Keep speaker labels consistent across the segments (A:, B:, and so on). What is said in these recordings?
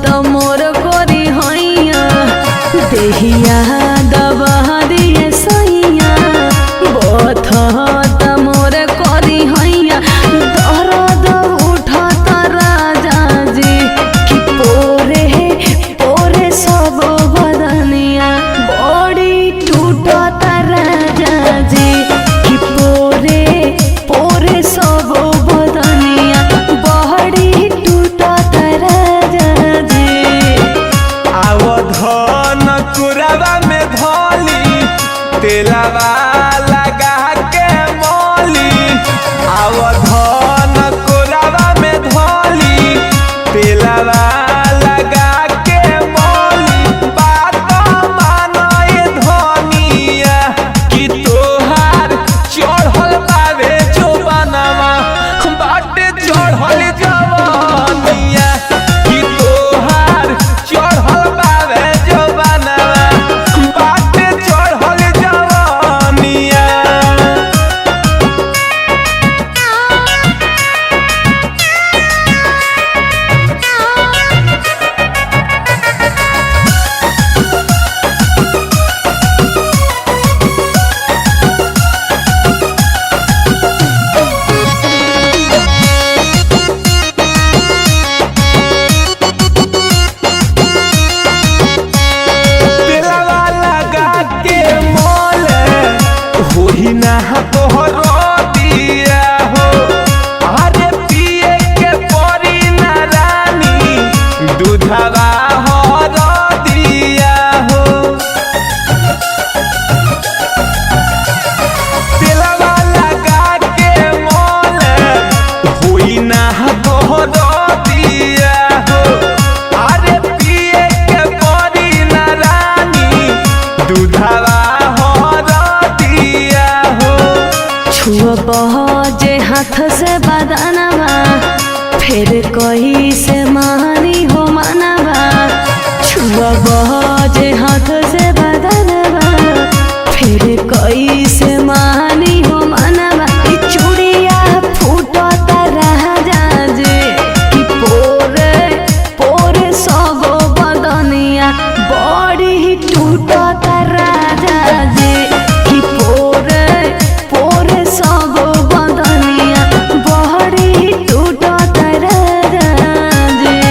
A: तो मोर गोरी हैया देहिया दबा दिए सैया बथत मोर गोरी हैया दर्द उठत राजा जी कि पोरे पोरे सब बदनिया बड़ी टूटत राजा जी कि पोरे पोरे सब बदनिया बड़ी टूटत राजा जी।
B: आवधन कुरावा में धोली तेलावा लगा के मोली आवधन कुरावा में धोली तेलावा लगा के मोली बात मानो ये धनिया कि तोहार चढ़ल बावे जो बनवा बाटे चढ़ल जवानिया कि तोहार चढ़ल बावे जो बनवा बाटे चढ़ल जवानिया। तेलवा लगा के मोले होही ना तोहरो दिया हो अरे पिए के परी ना रानी दूधवा हरो दिया हो तेलवा लगा के मोले होई ना तोहरो दिया हो अरे पिए के परी ना रानी दूधवा हरो दिया हो।
A: छुअब जे हाथ से बदनवा फिर कही से मानी हो मनवा छुअब जे हाथ से बदनवा फिर कही से मानी हो मनवा ई चूड़िया फूटत राजा जी कि पोरे पोरे सब बदनिया बड़ी टूटत राजा जी कि पोरे पोरे सब बदनिया बड़ी टूटत राजा जी।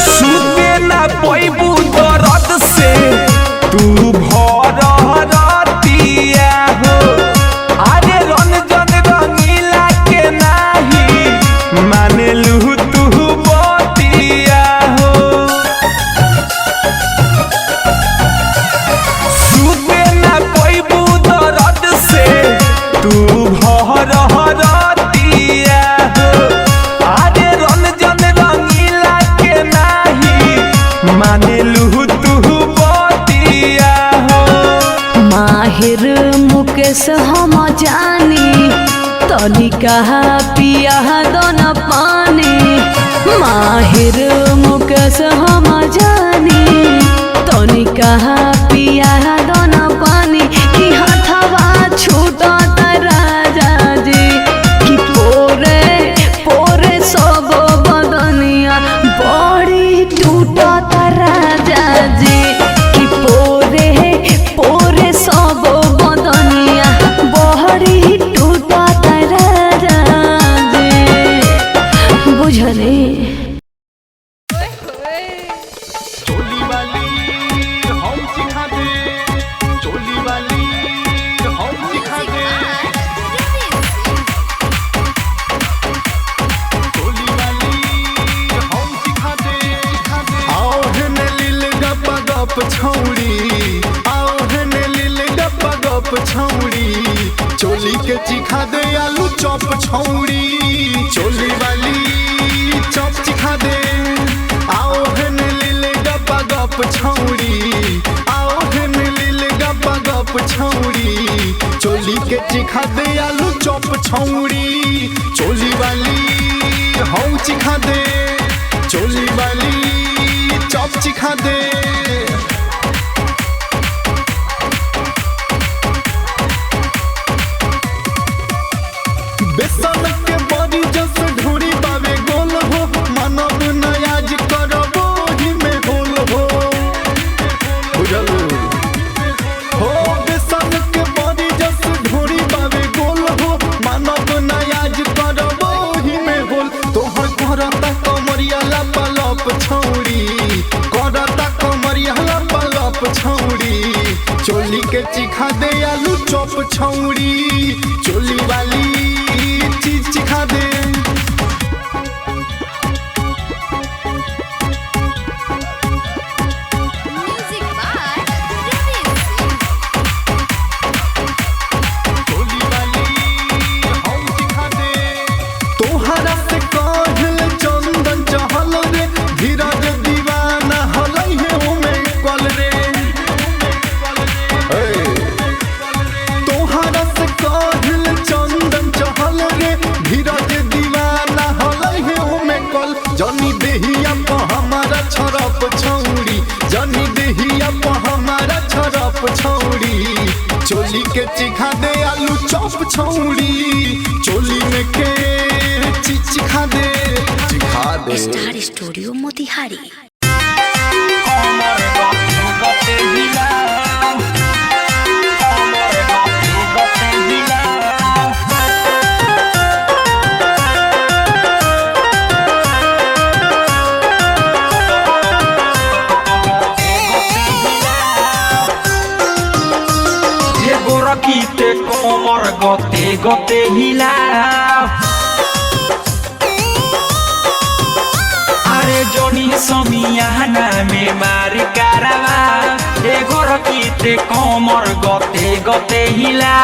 B: सुते ना पैबू दर्द से तू भर रतिया हो अरे रंजन रंगीला के नाही माने लू तू बतिया हो सुते ना पैबू दर्द से तू भर रतिया हो अरे रंजन रंगीला के नाही माने लू तू बतिया हो।
A: माहिर मुकेश हम जानी तनिका पिया दोन पानी माहिर मुकेश हम जानी तनिका पिया दोन पानी कि हथवा छूटत राजा जी कि पोरे पोरे सब बदनिया बड़ी टूटत राजा जी कि पोरे पोरे सब बदनिया बड़ी टूटत राजा जी बुझले।
B: चोली वाली हम सिखा दे चोली वाली हम सिखा दे चोली वाली हम सिखा दे आओ ने लील गप्पा गप छौड़ी आओ ने लील गप्पा गप छौड़ी चोली के चिखा दे आलू चॉप छौड़ी चोली वाली चॉप चिखा दे आओ ने लील गप्पा गप छौड़ी आओ ने लील गप्पा गप चौप छौड़ी चोली के चिखा दे आलू चौप छौड़ी चोली वाली हौ चिखा दे चोली वाली चौप चिखा दे बेसन के बड़ी जस ढोरी बावे गोल हो मानव नयाज करबो ही में होल हो बुझलो हो बेसन के बड़ी जस ढोरी बावे गोल हो मानव नयाज करबो ही में होल तोहर करता कमरिया लपलप छौड़ी करता कमरिया लपलप छौड़ी चोली के चिखा दे आलू चौप छौड़ी चोली वाली चीज चिखा दे चोली वाली हौ चिखा दे तोहरा से कहल चंदन चहल रे धीरज दीवाना हलै है ओमे कल रे तोहरा से कहल चंदन चहल रे धीरज दीवाना हलै है ओमे कल जनी देहिया प हमारा छरप छौड़ी जनी देहिया प हमारा छरप छौड़ी चोली के चिखा दे आलू चौप छौड़ी चोली में के चिखा दे
A: स्टार स्टूडियो मोतिहारी।
C: गोरखीते कोमर गते गते हिला अरे जोनी समियाना में मार कारवा ए गोरखीते कोमर गते गते हिला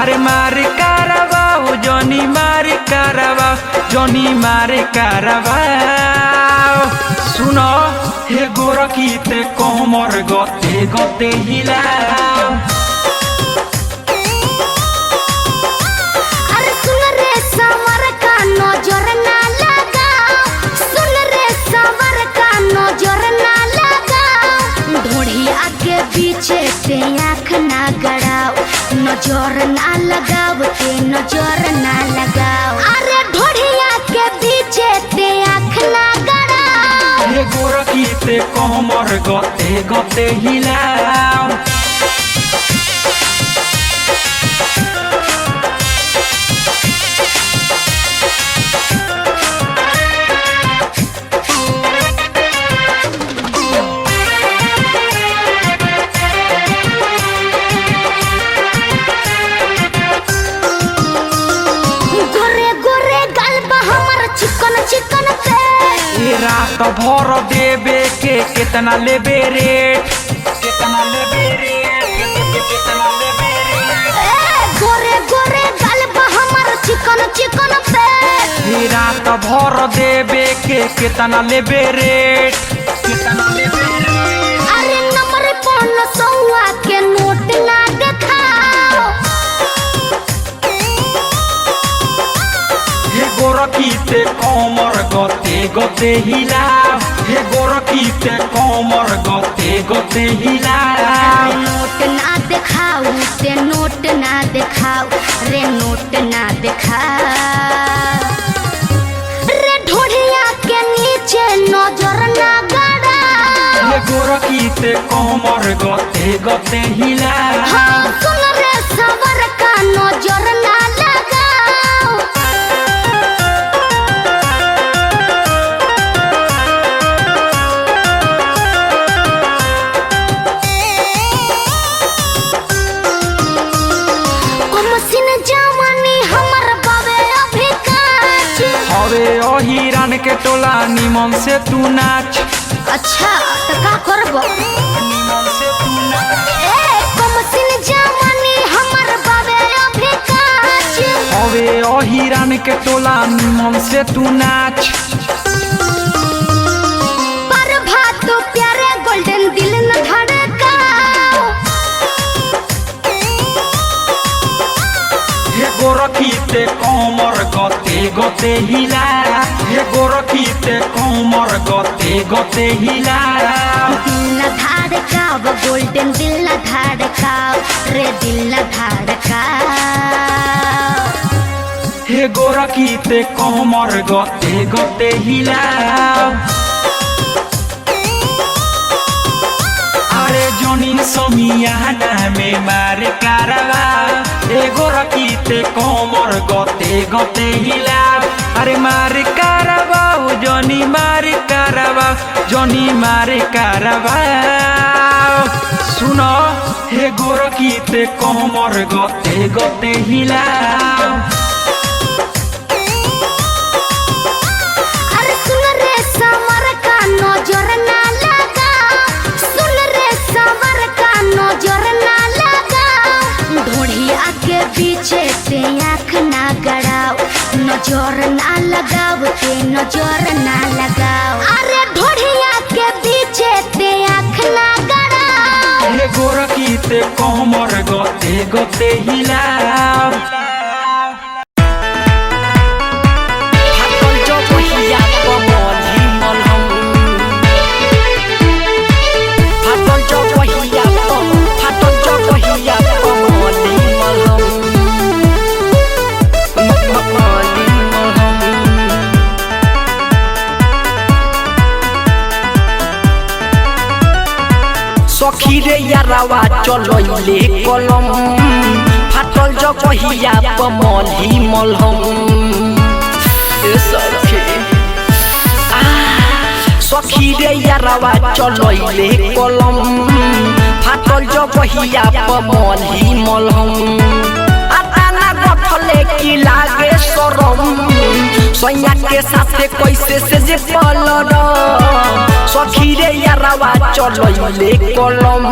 C: अरे मार कारवा ओ जोनी मार कारवा जोनी मार कारवा सुनो हे गोरखीते कोमर गते गते हिला
D: पीछे से आँख ना गड़ाओ नजर ना लगाओ ते नजर ना लगाओ अरे ढोढ़िया के पीछे से आँख ना गड़ाओ
C: हे गोरखीते कोमर गते गते हिलाओ रात भर देवे के कितना लेबे रेट कितना लेबे रेट कितना लेबे रेट
D: गोरे गोरे गलबा हमर चिकन चिकन पे
C: रात भर देवे के कितना लेबे रेट कितना लेबे रेट
D: अरे नंबर 500 के नोट ना दिखाओ
C: हे गोरखीते कोमर गते गते हिला हे गोरखीते कोमर गते गते हिला
D: नोट ना दिखाओ ते नोट ना दिखाओ रे नोट ना दिखाओ रे ढोढ़िया के नीचे नजर ना गड़ाओ
C: हे गोरखीते कोमर गते गते हिला
D: हाँ सुन रे सवर का नजर ना लगाओ
C: हिरान के टोला निमन से तू नाच
D: अच्छा तो का करबो
C: निमन से तू नाच
D: ए कमसिन जवानी हमर बाबे अभी काच
C: अबे ओ हिरान के टोला निमन से तू नाच
D: पर भात तो प्यारे गोल्डन दिल न धड़काओ
C: गोरखीते कमर गते गते हिला हे गोरखीते कमर गते गते हिला
D: दिल धड़काव गोल्डन दिल धड़काव रे दिल धड़काव
C: हे गोरखीते कमर गते गते हिला अरे जोनी समियाना में मारे कारवा हे गोरखीते कमर गते गते हिला अरे मारे कारवा जोनी मारे कारवा जोनी मारे कारवा सुनो हे गोरखीते कमर गते गते हिला
D: पीछे से आँख ना गड़ाओ नजर ना लगाओ ते नजर ना लगाओ अरे ढोढ़िया के पीछे से आँख ना गड़ाओ
C: हे गोरखीते कमर गते गते हिला
E: सखी रे यारावा चलैले कलम फाटल जगहिया पमलही मलहम ए सखी रे यारावा चलैले कलम फाटल जगहिया पमलही मलहम आताना गठले की लागे शरम सैया के साथे कैसे से जे पलर सखी रे यारावा चलैले कलम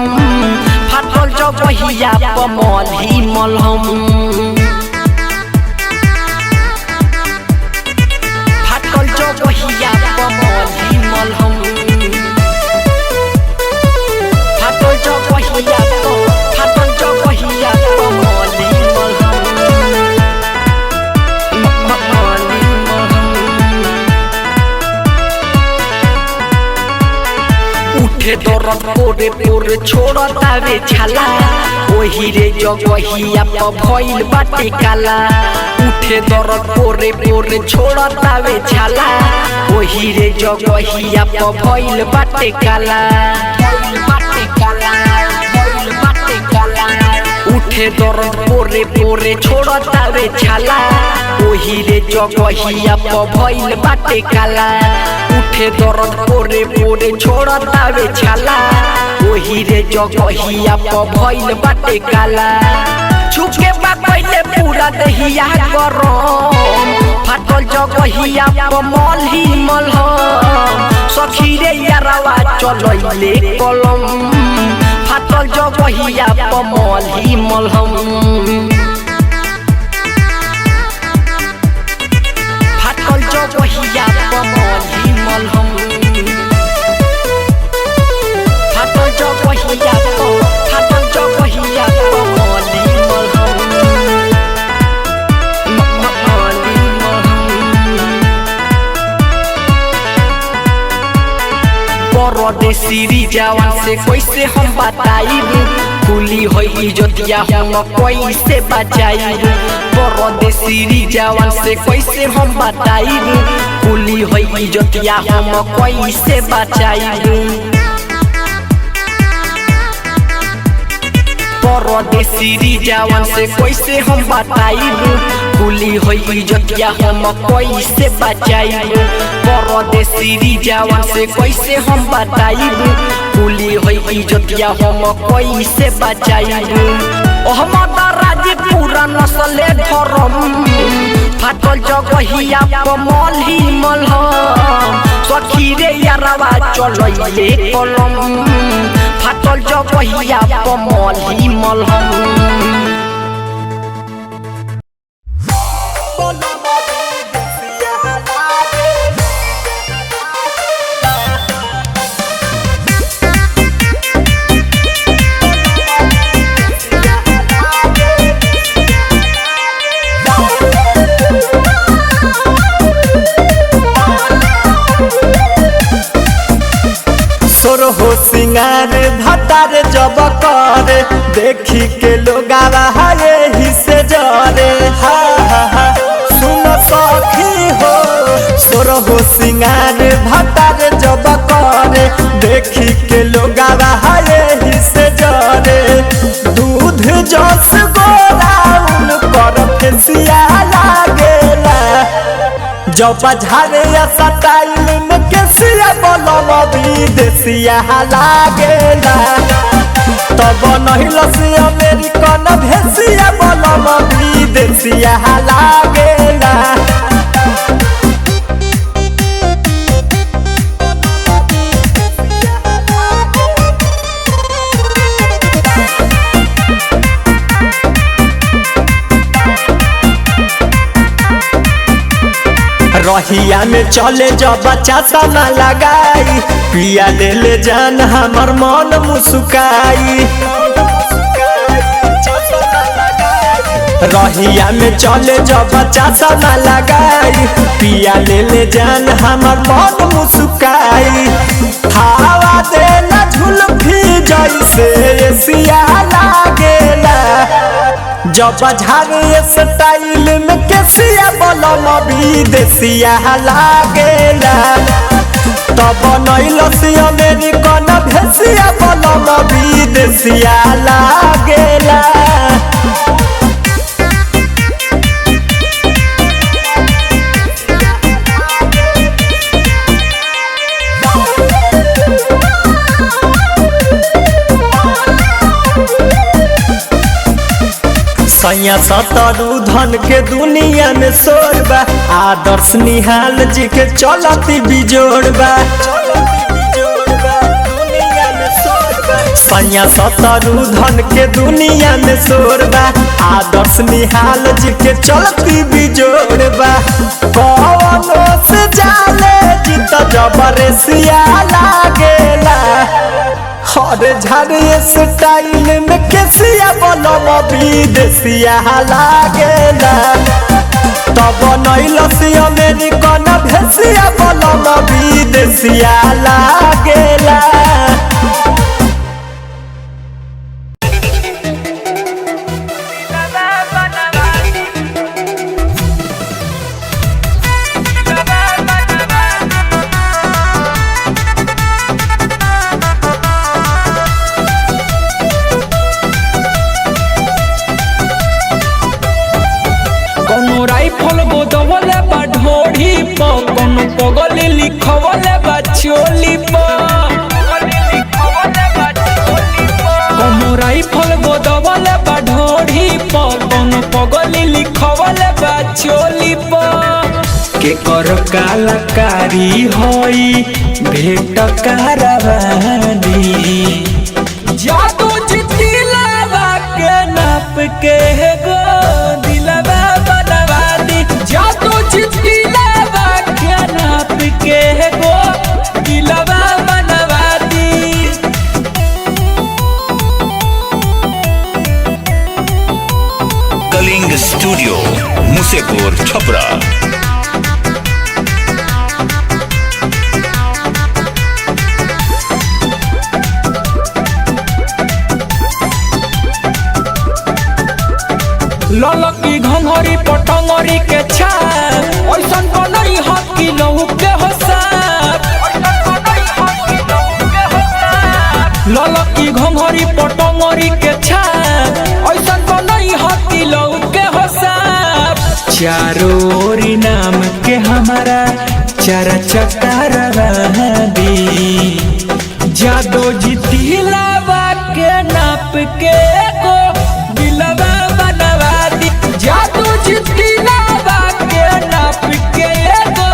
E: फाटल जगहिया पमलही मलहम फाटल जगहिया पमलही मलहम फाटल जगहिया पमलही उठे दरद पोरे पोरे छोड़तावे छाला ओही रे जगहिया प भइल बाटे काला उठे दरद पोरे पोरे छोड़तावे छाला ओही रे जगहिया प भइल बाटे काला उठे दरद पोरे पोरे छोड़तावे छाला ओही रे जगहिया प भइल बाटे काला उठे दरद पोरे पोरे छोड़तावे छाला ओही रे जगहिया प भइल बाटे काला छुके बा पहिले पूरा दहिया गरम फाटल जगहिया प मलही मलहम सखी रे यारावा चलैले कलम फाटल जगहिया प मलही मलहम फाटल जगहिया प मलही मलहम फाटल जगहिया प मलही मलहम परदेसी जवान से कैसे हम बताइब कुली होई इज्जतिया हम कैसे बचाइब परदेसी जवान से कैसे हम बताइब कुली होई इज्जतिया हम कैसे बचाइब परदेसी जवान से कैसे हम बताइब कुली होई इज्जतिया हम कैसे बचाइब परदेसी जवान से कैसे हम बताइब कुली होई इज्जतिया हम कैसे बचाइब अहमद राजी पूरा नस्ले धरम फाटल जगहिया प मलही मलहम सखी रे यारावा चलैले कलम फाटल जगहिया प मलही मलहम
B: भतार जब करे देखी के लोग यही से जरे हा हा हा सुन सखी हो सोर हो सिंगार भतार जब करे देखी के लोग यही से जरे दूध जस गोराउन कर फेसिया लागेला जब झारे स्टाइल में केसिया बोलम विदेशिया लागेला तब नहीं लसी अमेरिकन भेसिया बोलम विदेशिया लागेला रहिया में चले जब बच्चा समा लगाई पिया ले ले जान हमर मन मुस्काई रहिया में चले जब बच्चा समा लगाई पिया ले ले जान हमर मन मुस्काई हवा देला झुलफी जैसे एसिया लागेला जब झारे स्टाइल में केसिया बोलम विदेशिया लागेला तब नहीं लसी अमेरिकन भेसिया बोलम विदेशिया लागेला सैया सतरू धन के दुनिया में शोरबा आदर्श निहाल जी के चलती बिजोड़बा सैया सतरू धन के दुनिया में शोरबा आदर्श निहाल जी के चलती बिजोड़बा कौनो से जाले जीत जबरसिया लागेला हर झारे स्टाइल में केसिया बोलम विदेशिया लागेला तब नहीं लसी अमेरिकन भेसिया बोलम विदेशिया लागेला
C: राइफल गोदवले बा ढोढ़ी प कोनो पगली लिखवले बा चोली प कोनो राइफल गोदवले बा ढोढ़ी प कोनो पगली लिखवले बा चोली प के कर कलाकारी होई भेट कारवानी जादू जितिलावा के नाप के गो दिलवा जादू जितिलावा के नाप के गो दिलवा बनवा दी
F: कलिंग स्टूडियो मुसेपुर छपरा
C: ललकी घंघरी पटंगरी के छाप ऐसन बनई हकी लहू के होसाप ललकी घंघरी पटंगरी के छाप ऐसन बनई हकी लहू के होसाप चारों ओरी नाम के हमारा चारा चक्कर दी जादू जितिलावा के नाप के को दिलवा बनवा दी जादू जितिलावा के नाप के को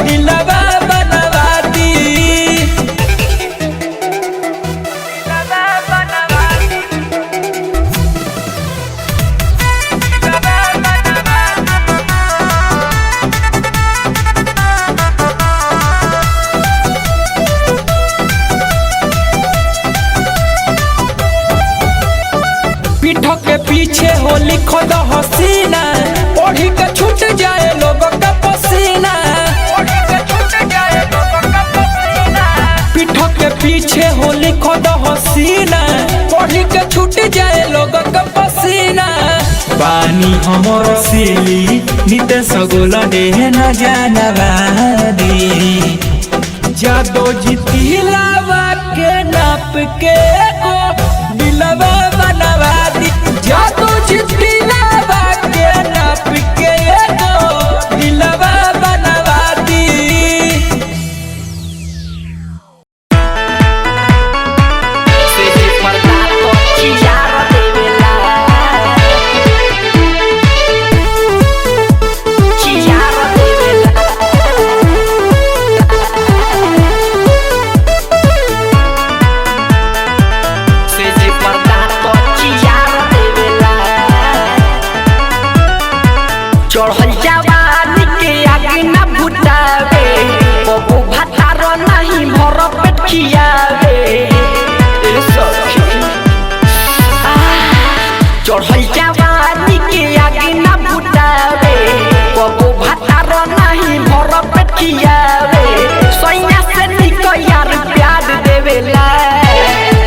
C: दिलवा बनवा दी दिलवा बनवा दी दिलवा बनवा पीठ के पीछे हो लिखो द हसीना पढ़ी के छूट जाए लोगों का पसीना पीठ के पीछे हो लिखो दो हसीना पढ़ी के छूट जाए लोग का पसीना पानी हमर सिली नित सगोल दे न जानवादी जादो जितिलावा के नाप के को दिलवा बनवा दी जादो जितिलावा के नाप के को दिलवा बनवा दी
E: चढ़ल जवानी के आगे न भुटावे बबू भातार नहीं भर पेट खियावे चढ़ल जवानी के आगे न भुटावे बबू भातार नहीं भर पेट खियावे सैया से निक यार प्यार देवेला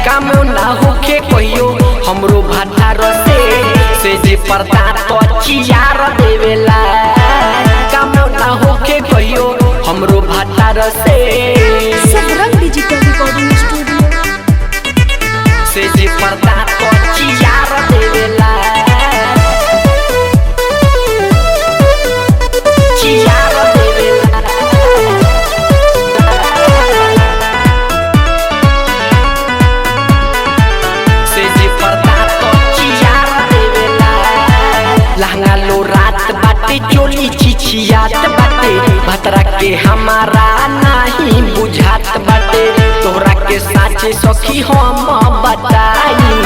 E: काम ना होके कहियो हमरो भातार से जे पर्दा तो चियार देवेला काम ना होके कहियो हमरो भातार से
D: सबरंग डिजिटल रिकॉर्डिंग स्टूडियो
E: से जे पर्दा तो चियार देवेला चियार देवेला से जे पर्दा तो चियार देवेला लहंगा लो रात बाटे चोली चिचियात बाटे भतरा के हमारा नहीं बुझात बाटे तोहरा के साचे सखी हम बताई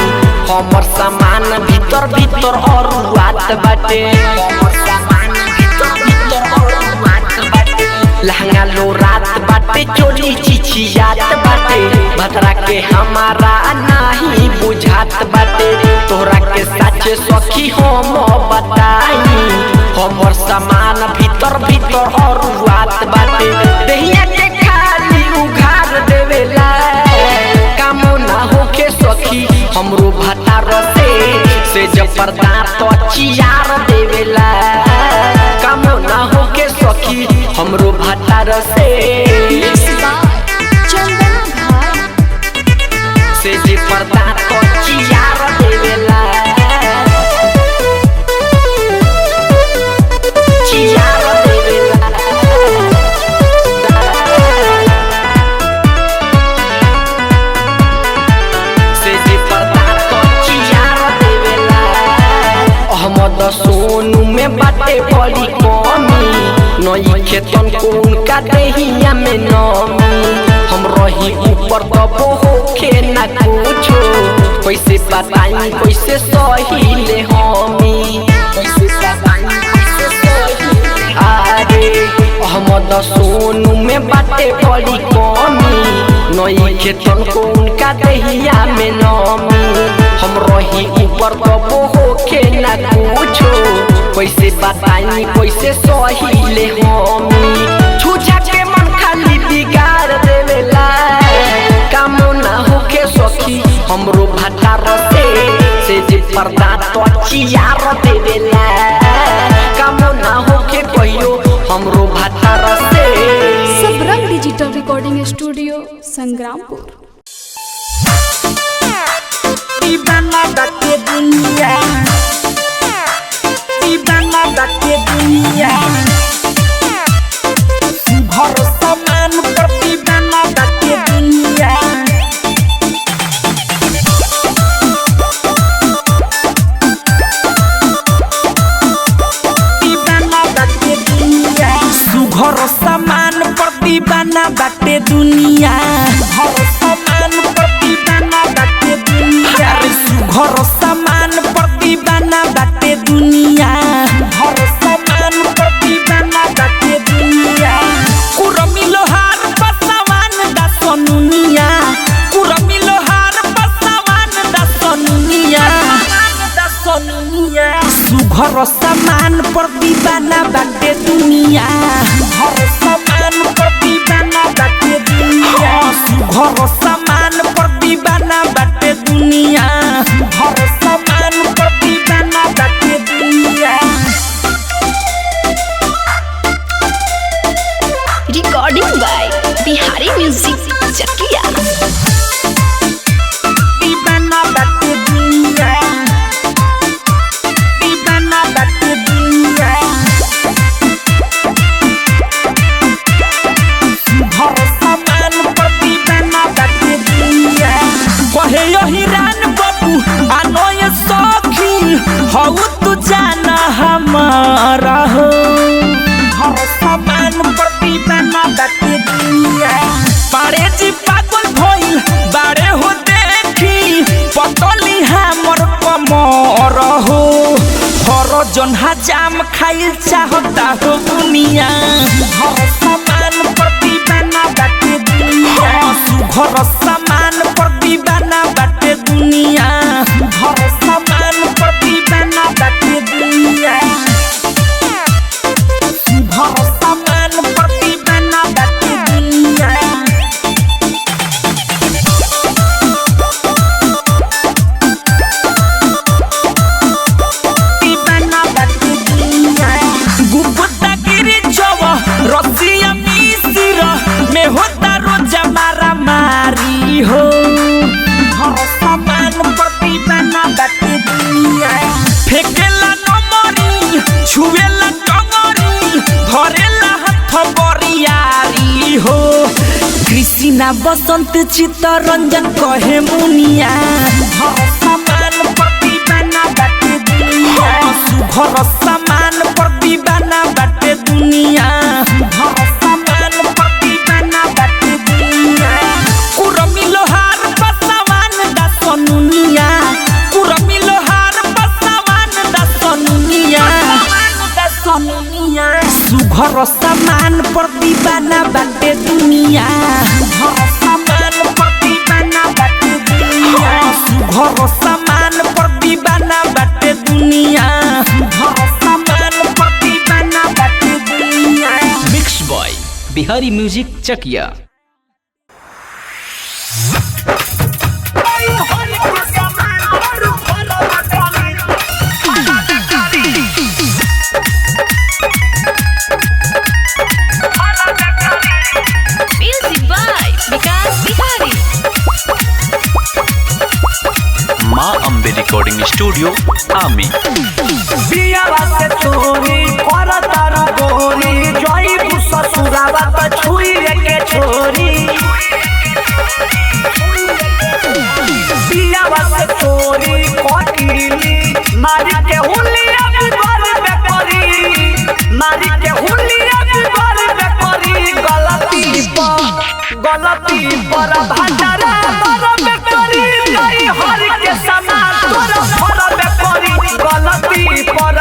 E: हमर सामान भीतर भीतर और रात बाटे हमर सामान भीतर भीतर और रात बाटे लहंगा लो रात बाटे चोली चिचियात बाटे भतरा के हमारा नहीं बुझात बाटे तोहरा के साचे सखी हम बताई हमर सामान भीतर भीतर और रात बाटे देहिया के खाली उघार देवेला काम ना होके सखी हमरो भातार से जब पर्दा तो चियार देवेला काम ना होके सखी हमरो भातार से जे पर्दा तो चियार देवेला चियार देवेला से जे पर्दा तो चियार देवेला अहमद सोनू में बाटे बड़ी कमी नई खेतन को उनका देहिया में नमी हम रही ऊपर दबो होके ना कुछो कैसे बताई कैसे सहीले हमी कैसे बताई कैसे सही अरे अहमद सोनू में बाटे बड़ी कमी नई खेतन को उनका देहिया में नमी हम रही ऊपर दबो होके ना कुछो कैसे बताई कैसे सहीले हमी छुछा के मन खाली बिगाड़ देवेला काम ना होके सखी हमरो भातार से जे पर्दा तो चियार देवेला काम ना होके कहियो हमरो भातार से
G: Sabrang digital recording studio Sangrampur
C: दीवाना बाटे दुनिया दीवाना बाटे दुनिया घर समान पर दीवाना बाटे दुनिया दीवाना बाटे दुनिया सुघर समान पर दीवाना बाटे दुनिया घर समान पर दीवाना बाटे दुनिया सुघर समान पर दीवाना बाटे दुनिया घर समान पर दीवाना बाटे दुनिया कुरमी लोहार पसवान दा सोनुनिया कुरमी लोहार पसवान दा सोनुनिया सुघर समान पर दीवाना बाटे दुनिया घर समान पर दीवाना बाटे दुनिया सुघर समान दीवाना बाटे दुनिया हर समान पर दीवाना बाटे दुनिया।
A: रिकॉर्डिंग बाय बिहारी म्यूजिक चकिया।
C: दीवाना बाटे दुनिया दीवाना बाटे दुनिया हर समान पर दीवाना बाटे दुनिया। कहे यही रान बाबू आनो ये सखी हऊ तू जाना हमारा हो हर समान पर दीवाना बाटे दुनिया। पारे जी पागल भइल बारे हो देखी पतली हमर कमर हो हर जन हजाम खाइल चाहता हो दुनिया हर समान पर दीवाना बाटे दुनिया। सुघर समान पर दीवाना बाटे दुनिया हर समान पर दीवाना बाटे दुनिया। सुघर समान पर दीवाना बाटे दुनिया। दीवाना बाटे दुनिया। गुप्ता गिरी जव रसिया मिसिर में होता रोज मारा मारी हो हर समान पर दीवाना बाटे दुनिया। फेकेला नमरी छुएला कमरी धरेला हाथ बरियारी हो कृष्णा बसंत चित्तरंजन कहे मुनिया हर समान पर दीवाना बाटे दुनिया। सुघर समान पर दीवाना बाटे दुनिया हर समान पर दीवाना बाटे दुनिया। कुरमी लोहार बसवान दा सोनुनिया कुरमी लोहार बसवान दा सोनुनिया सुघर समान पर दीवाना बाटे दुनिया हर समान पर दीवाना बाटे दुनिया। सुघर समान पर दीवाना बाटे दुनिया हर समान पर दीवाना बाटे दुनिया।
H: Mix boy Bihari music Chakiya.
A: Music by Vikas Bihari.
F: Maa Ambe recording studio आमी।
E: पियावा से चोरी करता रो गोरी जोई ससुरावा त छुई के छोरी पियावा से चोरी कटीली मारी के हुलिया बिगड़ में करी मारी के हुलिया बिगड़ में करी गलती पर भाजरा पर में करी नहीं हर के समान तोरा फर में करी गलती पर